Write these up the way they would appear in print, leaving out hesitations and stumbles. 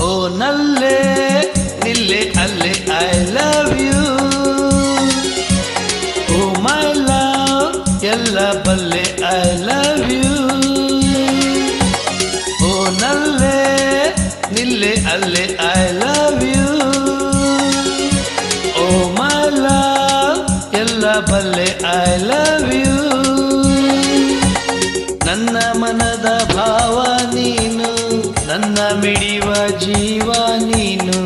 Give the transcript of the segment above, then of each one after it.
ಓ ನಲ್ಲೆ ನಿಲ್ಲೆ ಅಲ್ಲೆ ಐ ಲವ್ ಯು. ಓ ಮೈ ಲವ್ ಎಲ್ಲ ಬಲ್ಲೆ ಐ ಲವ್ ಯು. ಓ ನಲ್ಲೆ ನಿಲ್ಲೆ ಅಲ್ಲೆ ಐ ಲವ್ ಯು. ಓ ಮೈ ಲವ್ ಎಲ್ಲ ಬಲ್ಲೆ ಐ ಲವ್ ಯು. ನನ್ನ ಮನದ ಭಾವ ನೀನು, ನನ್ನ ಮಿಡಿವ ಜೀವ ನೀನು.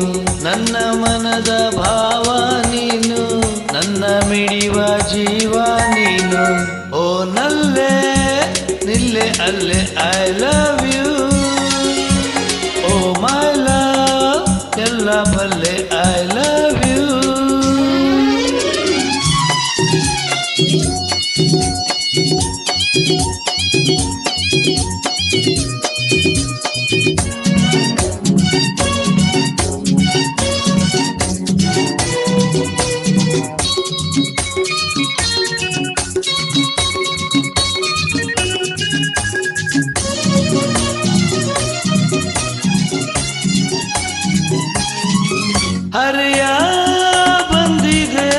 ನನ್ನ ಮನದ ಭಾವ ನೀನು, ನನ್ನ ಮಿಡಿವ ಜೀವ ನೀನು. ಓ ನಲ್ಲೆ ನಿಲ್ಲೆ ಅಲ್ಲೆ ಐ ಲವ್ ಯು. ಓ ಮೈ ಲವ್ ಎಲ್ಲ ಬಲ್ಲೆ ಐ ಲವ್ ಯು. ಹರೆಯ ಬಂದಿದೆ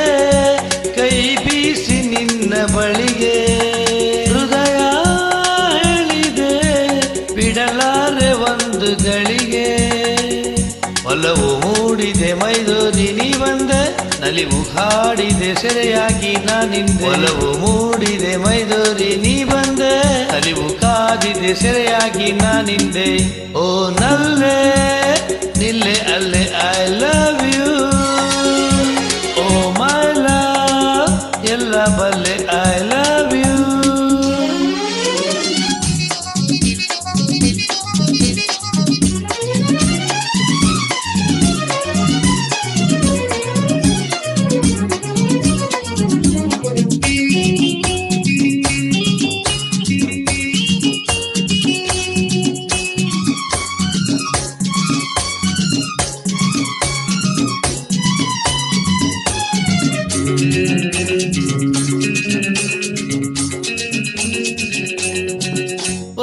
ಕೈ ಬೀಸಿ ನಿನ್ನ ಬಳಿಗೆ. ಹೃದಯ ಹೇಳಿದೆ ಬಿಡಲಾರೆ ಒಂದು ಗಳಿಗೆ. ಒಲವು ಮೂಡಿದೆ ಮೈದೂರಿ ನೀ ಬಂದೆ, ನಲಿವು ಹಾಡಿದೆ ಸೆರೆಯಾಗಿ ನಾನಿಂದೆ. ಒಲವು ಮೂಡಿದೆ ಮೈದೂರಿ ನೀ ಬಂದೆ, ನಲಿವು ಕಾದಿದೆ ಸೆರೆಯಾಗಿ ನಾನಿಂದೆ. ಓ ನಲ್ಲೆ ನಿಲ್ಲೆ ಅಲ್ಲೆ ಐ ಲವ್ ಯು. ಓ ಮೈ ಲವ್ ಎಲ್ಲ ಬಲ್ಲೆ ಐ ಲವ್ ಯು.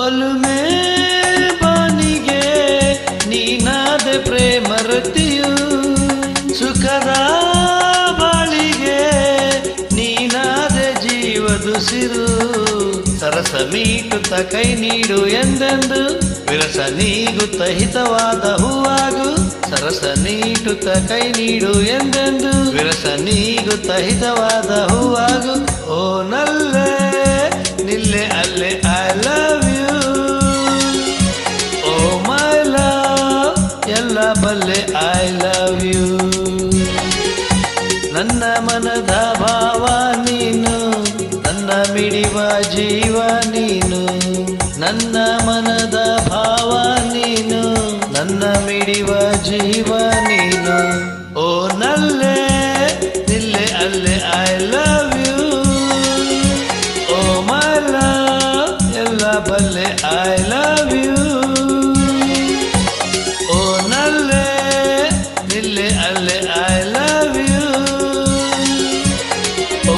ಒಲುಮೆ ಬಾನಿಗೆ ನೀನಾದ ಪ್ರೇಮ ರತಿಯು. ಸುಖದ ಬಾಳಿಗೆ ನೀನಾದ ಜೀವದುಸಿರು. ಸರಸ ಮೀಟುತ್ತ ಕೈ ನೀಡು ಎಂದೆಂದು, ವಿರಸ ನೀಗುತ್ತ ಹಿತವಾದ ಹೂವಾಗು. ಸರಸ ನೀಟುತ್ತ ಕೈ ನೀಡು ಎಂದೆಂದು, ವಿರಸ ನೀಗುತ್ತ ಹಿತವಾದ ಹೂವಾಗು. ಓ ನಲ್ಲೆ ನಿಲ್ಲೆ ಅಲ್ಲೆ ಐ ಲವ್ ಯು. ಓ ಮೈ ಲವ್ ಎಲ್ಲ ಬಲ್ಲೆ ಐ ಲವ್ ಯು. ನನ್ನ ಮನದ ಭಾವ ನೀನು, ನನ್ನ ಮಿಡಿವ ಜೀವ ನೀನು. ನನ್ನ ಮನದ ಭಾವ ನೀನು, ನನ್ನ ಮಿಡಿವ ಜೀವ ನೀನು. ಓ ನಲ್ಲೆ ನಿಲ್ಲೆ ಅಲ್ಲೆ ಐ ಲವ್ ಯು. ಓ ಮೈ ಲವ್ ಎಲ್ಲ ಬಲ್ಲೆ ಐ ಲವ್ ಯು. ಓ ನಲ್ಲೆ ನಿಲ್ಲೆ ಅಲ್ಲೆ ಐ ಲವ್ ಯು. ಓ